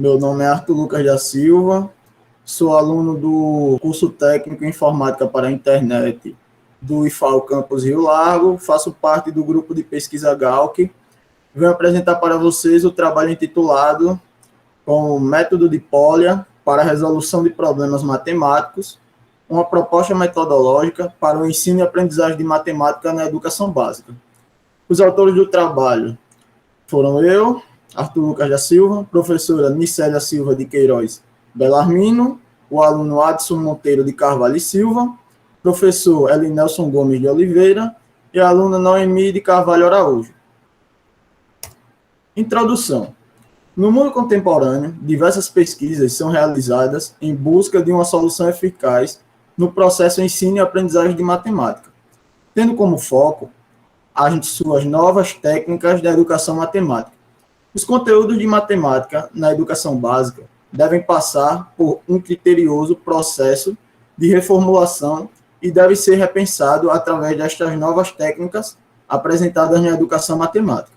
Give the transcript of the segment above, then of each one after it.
Meu nome é Arthur Lucas da Silva, sou aluno do curso técnico em informática para a internet do IFAL Campus Rio Largo, faço parte do grupo de pesquisa Galc. Venho apresentar para vocês o trabalho intitulado como Método de Polya para a resolução de problemas matemáticos, uma proposta metodológica para o ensino e aprendizagem de matemática na educação básica. Os autores do trabalho foram eu, Arthur Lucas da Silva, professora Nicélia Silva de Queiroz Belarmino, o aluno Adson Monteiro de Carvalho e Silva, professor Elinelson Gomes de Oliveira e a aluna Noemi de Carvalho Araújo. Introdução. No mundo contemporâneo, diversas pesquisas são realizadas em busca de uma solução eficaz no processo ensino e aprendizagem de matemática, tendo como foco as suas novas técnicas da educação matemática. Os conteúdos de matemática na educação básica devem passar por um criterioso processo de reformulação e deve ser repensado através destas novas técnicas apresentadas na educação matemática.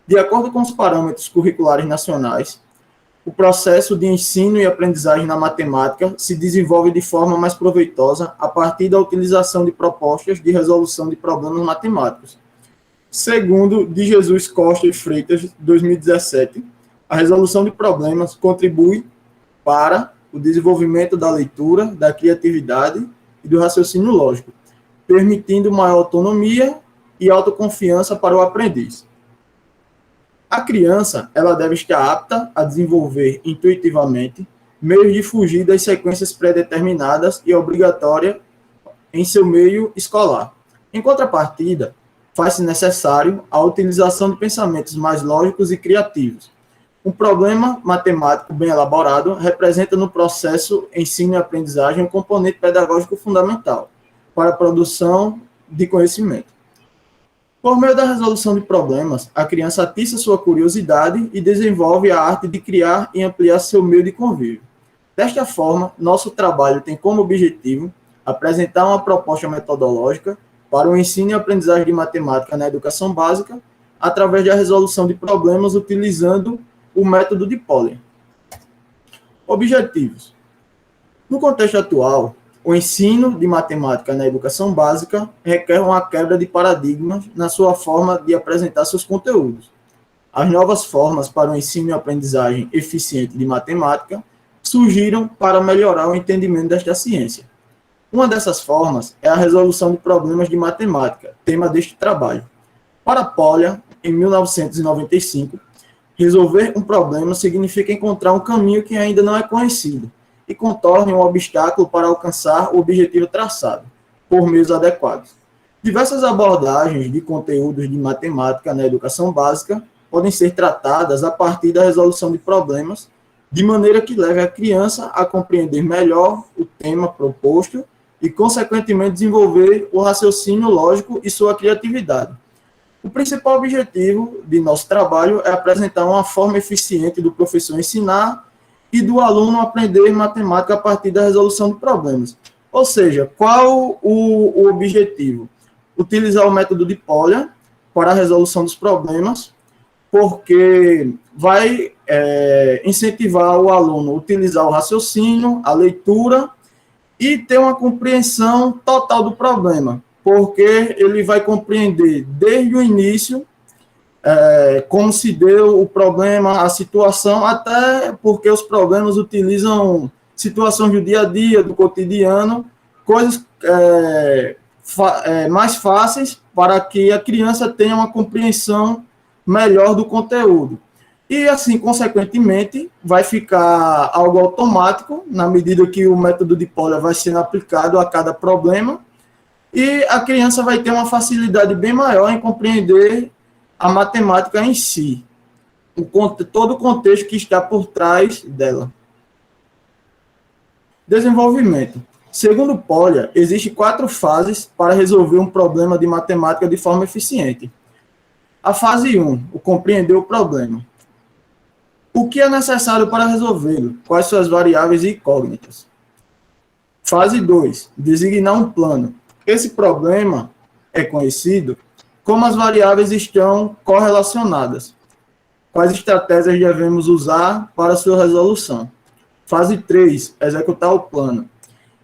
De acordo com os parâmetros curriculares nacionais, o processo de ensino e aprendizagem na matemática se desenvolve de forma mais proveitosa a partir da utilização de propostas de resolução de problemas matemáticos. Segundo de Jesus Costa e Freitas, 2017, a resolução de problemas contribui para o desenvolvimento da leitura, da criatividade e do raciocínio lógico, permitindo maior autonomia e autoconfiança para o aprendiz. A criança, ela deve estar apta a desenvolver intuitivamente meios de fugir das sequências pré-determinadas e obrigatórias em seu meio escolar. Em contrapartida, faz-se necessário a utilização de pensamentos mais lógicos e criativos. Um problema matemático bem elaborado representa no processo ensino e aprendizagem um componente pedagógico fundamental para a produção de conhecimento. Por meio da resolução de problemas, a criança atiça sua curiosidade e desenvolve a arte de criar e ampliar seu meio de convívio. Desta forma, nosso trabalho tem como objetivo apresentar uma proposta metodológica para o ensino e aprendizagem de matemática na educação básica, através da resolução de problemas utilizando o método de Polya. Objetivos. No contexto atual, o ensino de matemática na educação básica requer uma quebra de paradigmas na sua forma de apresentar seus conteúdos. As novas formas para o ensino e aprendizagem eficiente de matemática surgiram para melhorar o entendimento desta ciência. Uma dessas formas é a resolução de problemas de matemática, tema deste trabalho. Para Polya, em 1995, resolver um problema significa encontrar um caminho que ainda não é conhecido e contorne um obstáculo para alcançar o objetivo traçado, por meios adequados. Diversas abordagens de conteúdos de matemática na educação básica podem ser tratadas a partir da resolução de problemas, de maneira que leve a criança a compreender melhor o tema proposto e, consequentemente, desenvolver o raciocínio lógico e sua criatividade. O principal objetivo de nosso trabalho é apresentar uma forma eficiente do professor ensinar e do aluno aprender matemática a partir da resolução de problemas. Ou seja, qual o objetivo? Utilizar o método de Polya para a resolução dos problemas, porque vai incentivar o aluno a utilizar o raciocínio, a leitura e ter uma compreensão total do problema, porque ele vai compreender desde o início como se deu o problema, a situação, até porque os problemas utilizam situações do dia a dia, do cotidiano, coisas mais fáceis para que a criança tenha uma compreensão melhor do conteúdo. E, assim, consequentemente, vai ficar algo automático, na medida que o método de Polya vai sendo aplicado a cada problema, e a criança vai ter uma facilidade bem maior em compreender a matemática em si, todo o contexto que está por trás dela. Desenvolvimento. Segundo Polya, existem 4 fases para resolver um problema de matemática de forma eficiente. A fase 1, o compreender o problema. O que é necessário para resolvê-lo? Quais suas variáveis e incógnitas? Fase 2, designar um plano. Esse problema é conhecido como as variáveis estão correlacionadas. Quais estratégias devemos usar para sua resolução? Fase 3, executar o plano.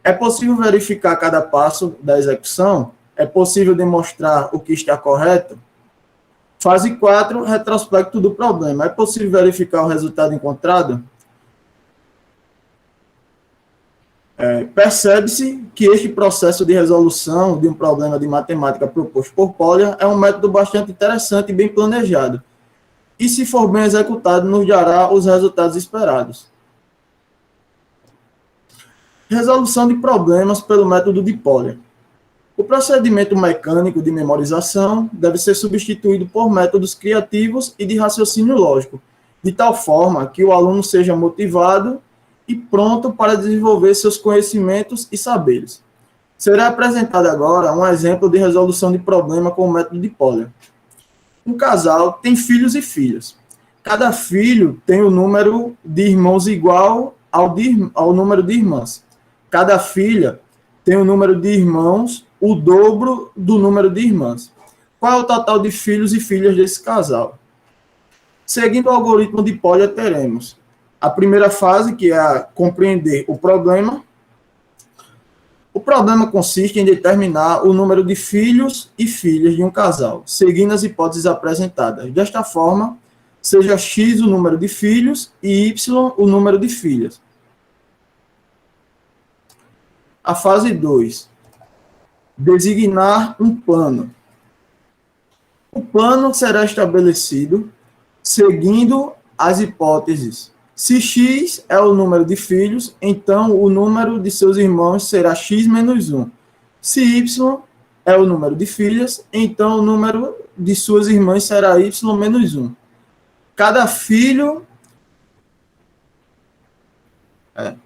É possível verificar cada passo da execução? É possível demonstrar o que está correto? Fase 4, retrospecto do problema. É possível verificar o resultado encontrado? Percebe-se que este processo de resolução de um problema de matemática proposto por Polya é um método bastante interessante e bem planejado. E, se for bem executado, nos dará os resultados esperados. Resolução de problemas pelo método de Polya. O procedimento mecânico de memorização deve ser substituído por métodos criativos e de raciocínio lógico, de tal forma que o aluno seja motivado e pronto para desenvolver seus conhecimentos e saberes. Será apresentado agora um exemplo de resolução de problema com o método de Polya. Um casal tem filhos e filhas. Cada filho tem o número de irmãos igual ao número de irmãs. Cada filha tem o número de irmãos o dobro do número de irmãs. Qual é o total de filhos e filhas desse casal? Seguindo o algoritmo de Polya, teremos a primeira fase, que é compreender o problema. O problema consiste em determinar o número de filhos e filhas de um casal, seguindo as hipóteses apresentadas. Desta forma, seja x o número de filhos e y o número de filhas. A fase 2. Designar um plano. O plano será estabelecido seguindo as hipóteses. Se x é o número de filhos, então o número de seus irmãos será x menos 1. Se y é o número de filhas, então o número de suas irmãs será y menos 1. Cada filho...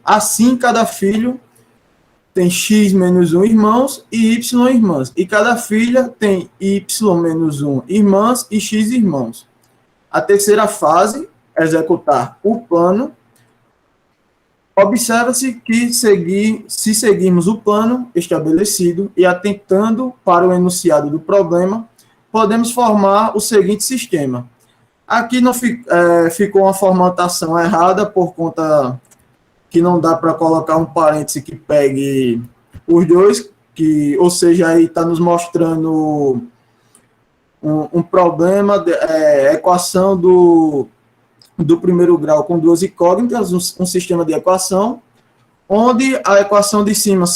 Assim, cada filho tem x menos 1 irmãos e y irmãs. E cada filha tem y menos 1 irmãs e x irmãos. A terceira fase, executar o plano. Observa-se que se seguirmos o plano estabelecido e atentando para o enunciado do problema, podemos formar o seguinte sistema. Aqui não ficou uma formatação errada por conta que não dá para colocar um parêntese que pegue os dois, ou seja, aí está nos mostrando um problema, equação do primeiro grau com duas incógnitas, um sistema de equação, onde a equação de cima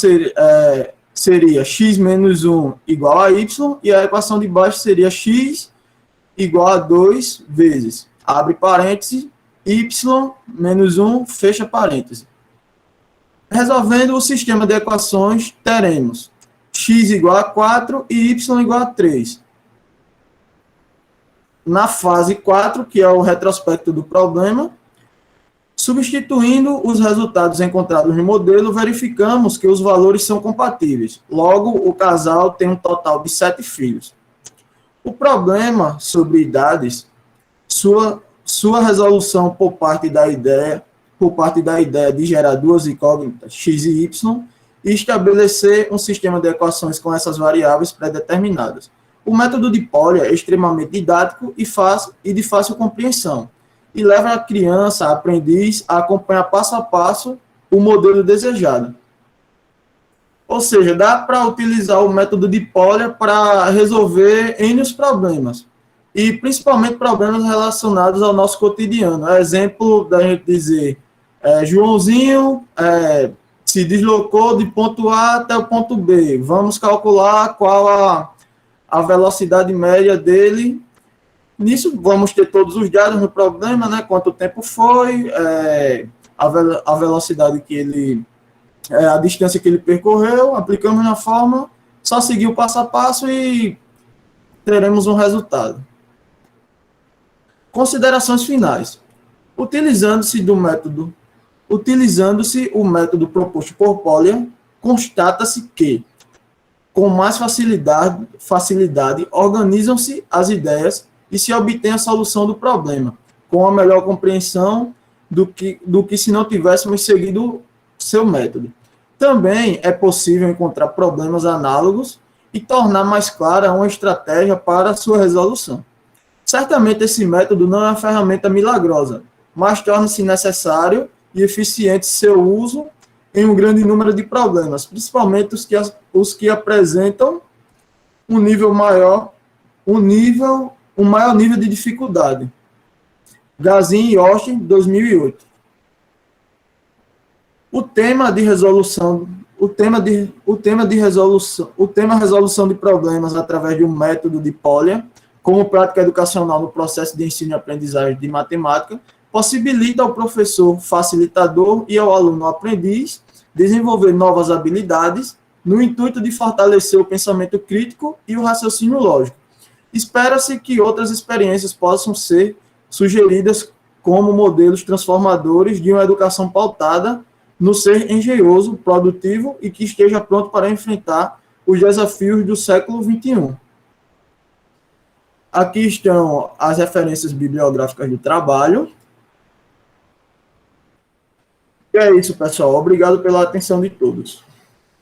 seria x menos 1 igual a y, e a equação de baixo seria x igual a 2 vezes, abre parênteses, y menos 1, fecha parênteses. Resolvendo o sistema de equações, teremos x igual a 4 e y igual a 3. Na fase 4, que é o retrospecto do problema, substituindo os resultados encontrados no modelo, verificamos que os valores são compatíveis. Logo, o casal tem um total de 7 filhos. O problema sobre idades, sua resolução por parte da ideia de gerar duas incógnitas, x e y, e estabelecer um sistema de equações com essas variáveis pré-determinadas. O método de Polya é extremamente didático e de fácil compreensão, e leva a criança, a aprendiz, a acompanhar passo a passo o modelo desejado. Ou seja, dá para utilizar o método de Polya para resolver N problemas, e principalmente problemas relacionados ao nosso cotidiano. Exemplo da gente dizer, Joãozinho se deslocou de ponto A até o ponto B, vamos calcular qual a velocidade média dele. Nisso, vamos ter todos os dados no problema, né? Quanto tempo foi, a velocidade que ele... a distância que ele percorreu, aplicamos na forma, só seguir o passo a passo e teremos um resultado. Considerações finais. Utilizando-se o método proposto por Polya, constata-se que, com mais facilidade organizam-se as ideias e se obtém a solução do problema, com a melhor compreensão do que se não tivéssemos seguido seu método. Também é possível encontrar problemas análogos e tornar mais clara uma estratégia para a sua resolução. Certamente esse método não é uma ferramenta milagrosa, mas torna-se necessário e eficiente seu uso em um grande número de problemas, principalmente os que apresentam um nível maior, um maior nível de dificuldade. Gazin e Austin, 2008. O tema resolução de problemas através de um método de Polya, como prática educacional no processo de ensino e aprendizagem de matemática, possibilita ao professor facilitador e ao aluno aprendiz desenvolver novas habilidades no intuito de fortalecer o pensamento crítico e o raciocínio lógico. Espera-se que outras experiências possam ser sugeridas como modelos transformadores de uma educação pautada no ser engenhoso, produtivo e que esteja pronto para enfrentar os desafios do século XXI. Aqui estão as referências bibliográficas do trabalho. E é isso, pessoal. Obrigado pela atenção de todos.